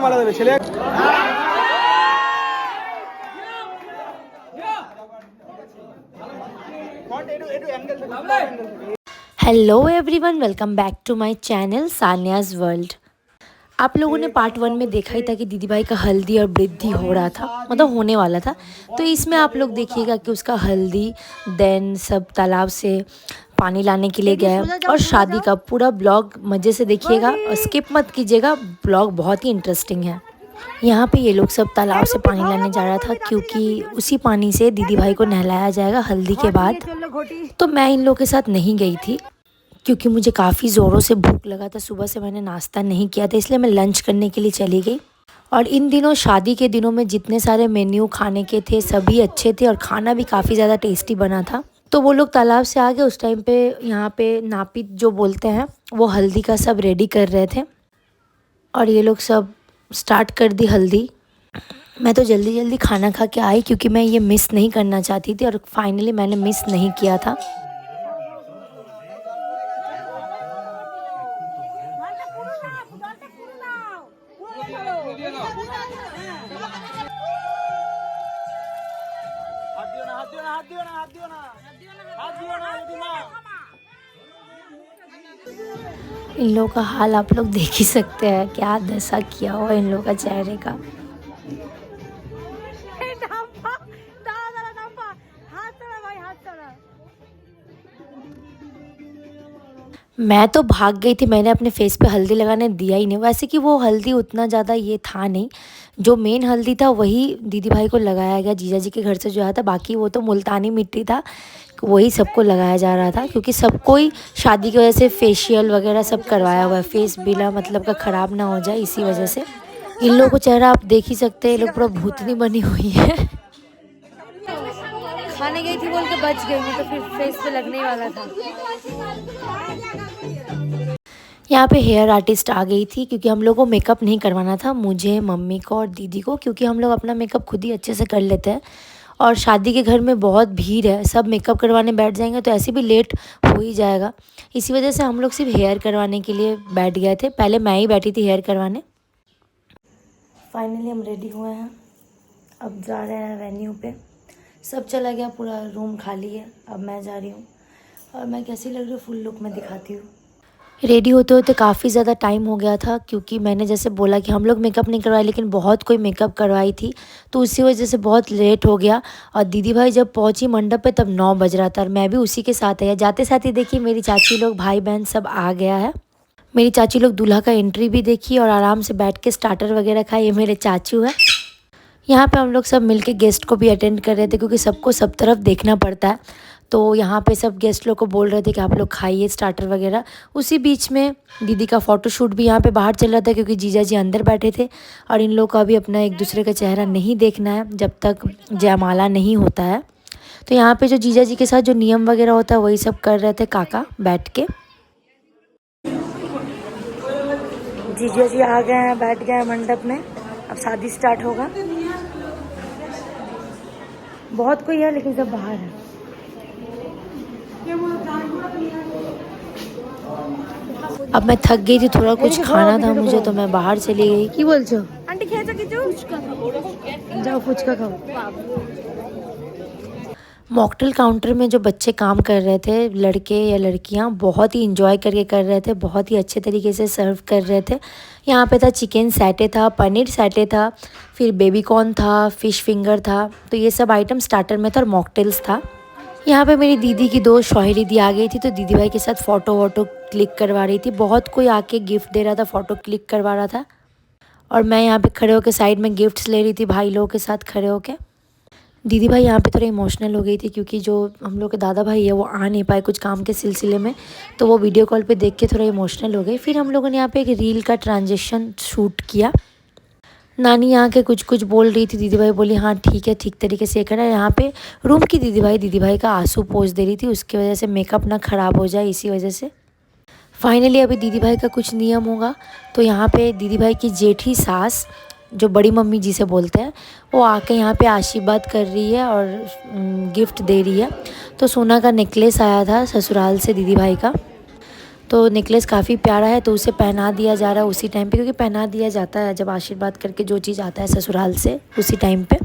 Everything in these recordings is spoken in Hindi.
মারা যাবে ছেলে। Hello everyone, welcome back to my channel Sanya's world. आप लोगों ने पार्ट 1 में देखा ही था कि दीदी भाई का हल्दी और वृद्धि हो रहा था, मतलब होने वाला था। तो इसमें आप लोग देखिएगा कि उसका हल्दी देन सब तालाब से पानी लाने के लिए गए और शादी का पूरा ब्लॉग मज़े से देखिएगा और स्किप मत कीजिएगा। ब्लॉग बहुत ही इंटरेस्टिंग है। यहाँ पे ये लोग सब तालाब से पानी लाने जा रहा था क्योंकि उसी पानी से दीदी भाई को नहलाया जाएगा हल्दी के बाद। तो मैं इन लोगों के साथ नहीं गई थी क्योंकि मुझे काफ़ी ज़ोरों से भूख लगा था। सुबह से मैंने नाश्ता नहीं किया था, इसलिए मैं लंच करने के लिए चली गई। और इन दिनों शादी के दिनों में जितने सारे मेन्यू खाने के थे सभी अच्छे थे और खाना भी काफ़ी ज़्यादा टेस्टी बना था। तो वो लोग तालाब से आ गए उस टाइम पे यहाँ पे नापित जो बोलते हैं वो हल्दी का सब रेडी कर रहे थे और ये लोग सब स्टार्ट कर दी हल्दी। मैं तो जल्दी जल्दी खाना खा के आई क्योंकि मैं ये मिस नहीं करना चाहती थी और फाइनली मैंने मिस नहीं किया था। इन लोगों का हाल आप लोग देख ही सकते हैं, क्या दशा किया हुआ इन लोगों का चेहरे का। मैं तो भाग गई थी, मैंने अपने फेस पे हल्दी लगाने दिया ही नहीं। वैसे कि वो हल्दी उतना ज़्यादा ये था नहीं, जो मेन हल्दी था वही दीदी भाई को लगाया गया जीजा जी के घर से जो आया था। बाकी वो तो मुल्तानी मिट्टी था, वही सबको लगाया जा रहा था क्योंकि सबको ही शादी की वजह से फेशियल वगैरह सब करवाया हुआ है, फेस बिना मतलब का ख़राब ना हो जाए इसी वजह से। इन लोगों को चेहरा आप देख ही सकते हैं, ये लोग पूरा भूतनी बनी हुई है। खाने गई थी बोल के बच गई, नहीं तो फिर फेस पे लगने वाला था। यहाँ पे हेयर आर्टिस्ट आ गई थी क्योंकि हम लोग को मेकअप नहीं करवाना था, मुझे, मम्मी को और दीदी को, क्योंकि हम लोग अपना मेकअप खुद ही अच्छे से कर लेते हैं। और शादी के घर में बहुत भीड़ है, सब मेकअप करवाने बैठ जाएंगे तो ऐसे भी लेट हो ही जाएगा। इसी वजह से हम लोग सिर्फ हेयर करवाने के लिए बैठ गए थे। पहले मैं ही बैठी थी हेयर करवाने। फाइनली हम रेडी हुए हैं, अब जा रहे हैं वेन्यू पे। सब चला गया, पूरा रूम खाली है, अब मैं जा रही हूँ। और मैं कैसी लग रही हूँ फुल लुक में दिखाती हूँ। रेडी होते होते काफ़ी ज़्यादा टाइम हो गया था क्योंकि मैंने जैसे बोला कि हम लोग मेकअप नहीं करवाए लेकिन बहुत कोई मेकअप करवाई थी, तो उसी वजह से बहुत लेट हो गया। और दीदी भाई जब पहुंची मंडप पे तब 9 बज रहा था और मैं भी उसी के साथ है। जाते साथ ही देखिए मेरी चाची लोग, भाई बहन सब आ गया है। मेरी चाची लोग दूल्हा का एंट्री भी देखी और आराम से बैठ के स्टार्टर वगैरह खाए। ये मेरे चाचू है। यहाँ पे हम लोग सब मिलके गेस्ट को भी अटेंड कर रहे थे क्योंकि सबको सब तरफ देखना पड़ता है। तो यहाँ पे सब गेस्ट लोग को बोल रहे थे कि आप लोग खाइए स्टार्टर वगैरह। उसी बीच में दीदी का फ़ोटोशूट भी यहाँ पे बाहर चल रहा था क्योंकि जीजा जी अंदर बैठे थे और इन लोग का भी अपना एक दूसरे का चेहरा नहीं देखना है जब तक जयमाला नहीं होता है। तो यहाँ पे जो जीजा जी के साथ जो नियम वगैरह होता है वही सब कर रहे थे काका बैठ के। जीजा जी आ गए हैं, बैठ गए हैं मंडप में, अब शादी स्टार्ट होगा। बहुत कोई है लेकिन सब बाहर है। अब मैं थक गई थी, थोड़ा कुछ खाना था मुझे तो मैं बाहर चली गई। की बोल छो आंटी खेचा की जाओ फुचका खाओ। मॉकटेल काउंटर में जो बच्चे काम कर रहे थे, लड़के या लड़कियां, बहुत ही इंजॉय करके कर रहे थे, बहुत ही अच्छे तरीके से सर्व कर रहे थे। यहाँ पे था चिकन सैटे था, पनीर सैटे था, फिर बेबी कॉर्न था, फ़िश फिंगर था। तो ये सब आइटम स्टार्टर में था और मॉकटेल्स था। यहाँ पे मेरी दीदी की दोस्त शौहरी दी आ गई थी तो दीदी भाई के साथ फ़ोटो वोटो क्लिक करवा रही थी। बहुत कोई आके गिफ्ट दे रहा था, फ़ोटो क्लिक करवा रहा था और मैं यहाँ पे खड़े होकर साइड में गिफ्ट्स ले रही थी भाई लोगों के साथ खड़े होके। दीदी भाई यहाँ पे थोड़ा इमोशनल हो गई थी क्योंकि जो हम लोग के दादा भाई है वो आ नहीं पाए कुछ काम के सिलसिले में, तो वो वीडियो कॉल पे देख के थोड़ा इमोशनल हो गई। फिर हम लोगों ने यहाँ पे एक रील का ट्रांजेक्शन शूट किया। नानी यहाँ के कुछ कुछ बोल रही थी, दीदी भाई बोली हाँ ठीक है, ठीक तरीके से करना है। यहाँ पे रूम की दीदी भाई का आंसू पोंछ दे रही थी, उसकी वजह से मेकअप ना ख़राब हो जाए इसी वजह से। फाइनली अभी दीदी भाई का कुछ नियम होगा तो यहाँ पे दीदी भाई की जेठी सास जो बड़ी मम्मी जिसे बोलते हैं, वो आके यहाँ पे आशीर्वाद कर रही है और गिफ्ट दे रही है। तो सोना का नेकलेस आया था ससुराल से दीदी भाई का, तो नेकलेस काफ़ी प्यारा है, तो उसे पहना दिया जा रहा है उसी टाइम पे, क्योंकि पहना दिया जाता है जब आशीर्वाद करके जो चीज़ आता है ससुराल से उसी टाइम पे।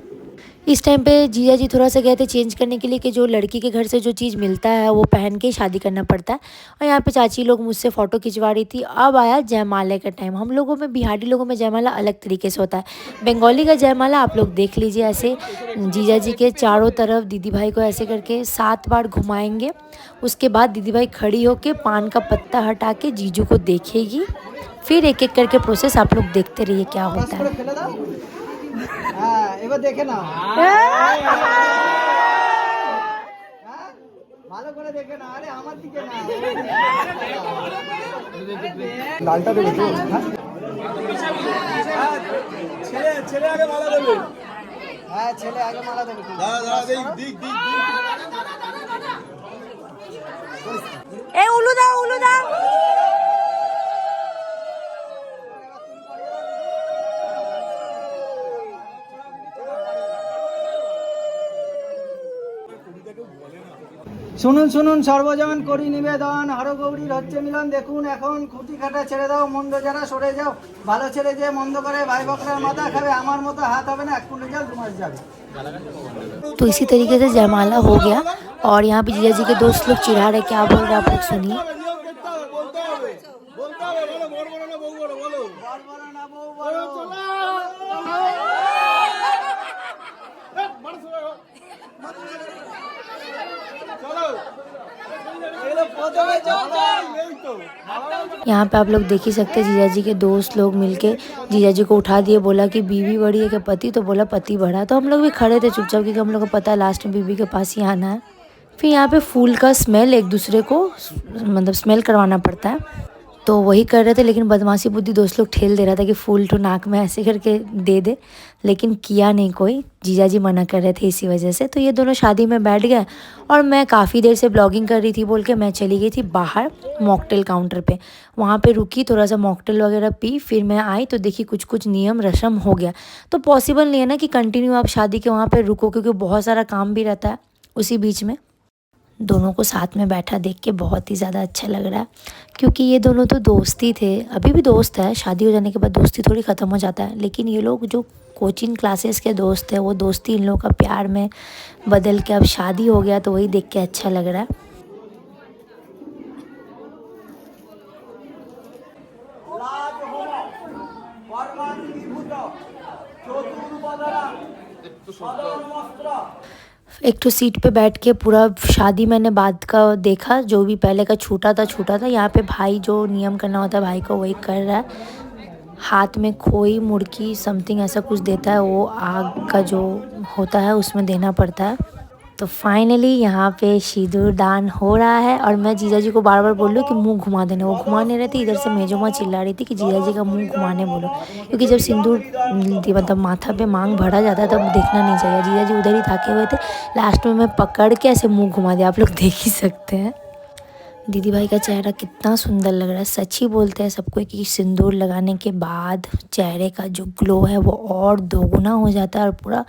इस टाइम पे जीजा जी थोड़ा सा गए थे चेंज करने के लिए कि जो लड़की के घर से जो चीज़ मिलता है वो पहन के ही शादी करना पड़ता है। और यहाँ पे चाची लोग मुझसे फ़ोटो खिंचवा रही थी। अब आया जयमाला का टाइम। हम लोगों में, बिहारी लोगों में जयमाला अलग तरीके से होता है। बंगाली का जयमाला आप लोग देख लीजिए, ऐसे जीजा जी के चारों तरफ दीदी भाई को ऐसे करके 7 बार घुमाएंगे। उसके बाद दीदी भाई खड़ी होके पान का पत्ता हटा के जीजू को देखेगी। फिर एक एक करके प्रोसेस आप लोग देखते रहिए क्या होता है। হ্যাঁ এবার দেখে নাও, ভালো করে দেখে নাও। আরে আমার দিকে না, লালটা দেবে তো। ছেলে ছেলে আগে মালা দেবে। হ্যাঁ ছেলে আগে মালা দেবে। দাঁড়া দাঁড়া দিক দিক দিক। এই উলু দাও, উলু দাও। শুনুন শুনুন সর্বজন করি নিবেদন, হরগৌরীর হচ্ছে মিলন। দেখুন এখন খুঁটি খাটা ছেড়ে দাও, মন্দ যারা সরে যাও। ভালো ছেলে যে মন্দ করে ভাই বকরার মাথা খাবে। আমার মতো হাত হবে না, 1 কুইন্টাল জল 2 মাস যাবে। तो इसी तरीके से जयमाला हो गया और यहाँ पे जीजा जी के दोस्त लोग चिढ़ा रहे, क्या बोल रहे हैं आप लोग सुनिए। यहाँ पे आप लोग देख ही सकते हैं जीजा जी के दोस्त लोग मिलके जीजा जी को उठा दिए। बोला कि बीवी बड़ी है कि पति, तो बोला पति बड़ा। तो हम लोग भी खड़े थे चुपचाप, क्योंकि हम लोग को पता है लास्ट में बीवी के पास ही आना है। फिर यहाँ पे फूल का स्मेल एक दूसरे को मतलब स्मेल करवाना पड़ता है, तो वही कर रहे थे। लेकिन बदमाशी बुद्धि दोस्त लोग ठेल दे रहा था कि फूल तो नाक में ऐसे करके दे दे, लेकिन किया नहीं कोई। जीजा जी मना कर रहे थे इसी वजह से। तो ये दोनों शादी में बैठ गए और मैं काफ़ी देर से ब्लॉगिंग कर रही थी बोल के मैं चली गई थी बाहर मॉकटेल काउंटर पे। वहाँ पे रुकी, थोड़ा सा मॉकटेल वगैरह पी, फिर मैं आई तो देखी कुछ कुछ नियम रस्म हो गया। तो पॉसिबल नहीं है ना कि कंटिन्यू आप शादी के वहाँ पर रुको, क्योंकि बहुत सारा काम भी रहता है उसी बीच में। दोनों को साथ में बैठा देख के बहुत ही ज़्यादा अच्छा लग रहा है, क्योंकि ये दोनों तो दोस्ती थे, अभी भी दोस्त है। शादी हो जाने के बाद दोस्ती थोड़ी ख़त्म हो जाता है, लेकिन ये लोग जो कोचिंग क्लासेस के दोस्त हैं वो दोस्ती इन लोगों का प्यार में बदल के अब शादी हो गया, तो वही देख के अच्छा लग रहा है। एक तो सीट पे बैठ के पूरा शादी मैंने बाद का देखा, जो भी पहले का छूटा था। यहाँ पे भाई जो नियम करना होता है भाई को वही कर रहा है। हाथ में खोई मुड़की समथिंग ऐसा कुछ देता है, वो आग का जो होता है उसमें देना पड़ता है। तो फाइनली यहाँ पे सिंदूर दान हो रहा है और मैं जीजा जी को बार बार बोल रही हूँ कि मुंह घुमा देने, वो घुमा नहीं रही थी। इधर से मेजो माँ चिल्ला रही थी कि जीजा जी का मुंह घुमाने बोलो, क्योंकि जब सिंदूर मतलब माथा पे मांग भरा जाता है तब देखना नहीं चाहिए। जीजा जी उधर ही थके हुए थे, लास्ट में मैं पकड़ के ऐसे मुँह घुमा दिया, आप लोग देख ही सकते हैं। दीदी भाई का चेहरा कितना सुंदर लग रहा है। सच ही बोलते हैं सबको कि सिंदूर लगाने के बाद चेहरे का जो ग्लो है वो और दोगुना हो जाता है और पूरा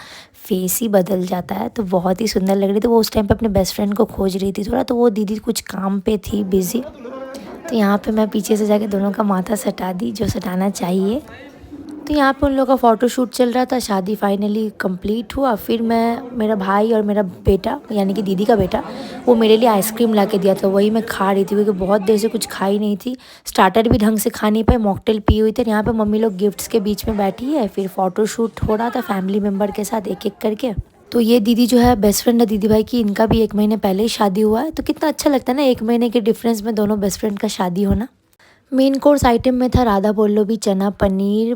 फेस ही बदल जाता है। तो बहुत ही सुंदर लग रही थी। वो उस टाइम पे अपने बेस्ट फ्रेंड को खोज रही थी थोड़ा, तो वो दीदी कुछ काम पे थी बिज़ी। तो यहाँ पे मैं पीछे से जाके दोनों का माथा सटा दी जो सटाना चाहिए। तो यहाँ पे उन लोगों का फ़ोटो शूट चल रहा था। शादी फाइनली कंप्लीट हुआ। फिर मेरा भाई और मेरा बेटा यानी कि दीदी का बेटा, वो मेरे लिए आइसक्रीम ला के दिया था, वही मैं खा रही थी, क्योंकि बहुत देर से कुछ खाई नहीं थी। स्टार्टर भी ढंग से खा नहीं पाई, मॉकटेल पी हुई थी। यहाँ पे मम्मी लोग गिफ्ट्स के बीच में बैठी है। फिर फ़ोटो शूट हो रहा था फैमिली मेम्बर के साथ एक एक करके। तो ये दीदी जो है बेस्ट फ्रेंड है दीदी भाई की, इनका भी 1 महीने पहले ही शादी हुआ है। तो कितना अच्छा लगता है ना 1 महीने के डिफरेंस में दोनों बेस्ट फ्रेंड का शादी होना। मेन कोर्स आइटम में था राधा पल्लवी चना पनीर,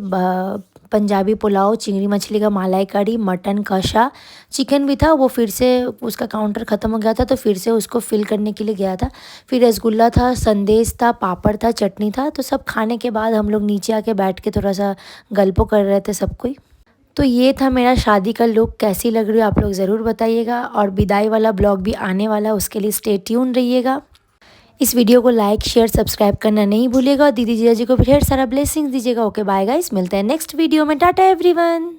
पंजाबी पुलाव, चिंगड़ी मछली का मलाई कड़ी, मटन कषा, चिकन भी था। वो फिर से उसका काउंटर ख़त्म हो गया था तो फिर से उसको फिल करने के लिए गया था। फिर रसगुल्ला था, संदेश था, पापड़ था, चटनी था। तो सब खाने के बाद हम लोग नीचे आके बैठ के थोड़ा सा गल्पो कर रहे थे सब कोई। तो ये था मेरा शादी का लुक। कैसी लग रही हो आप लोग ज़रूर बताइएगा। और विदाई वाला ब्लॉग भी आने वाला है, उसके लिए स्टे ट्यून रहिएगा। इस वीडियो को लाइक शेयर सब्सक्राइब करना नहीं भूलिएगा और दीदी जीजा जी को ढेर सारा ब्लेसिंग्स दीजिएगा। ओके बाय गाइस, मिलते हैं नेक्स्ट वीडियो में। टाटा एवरीवन।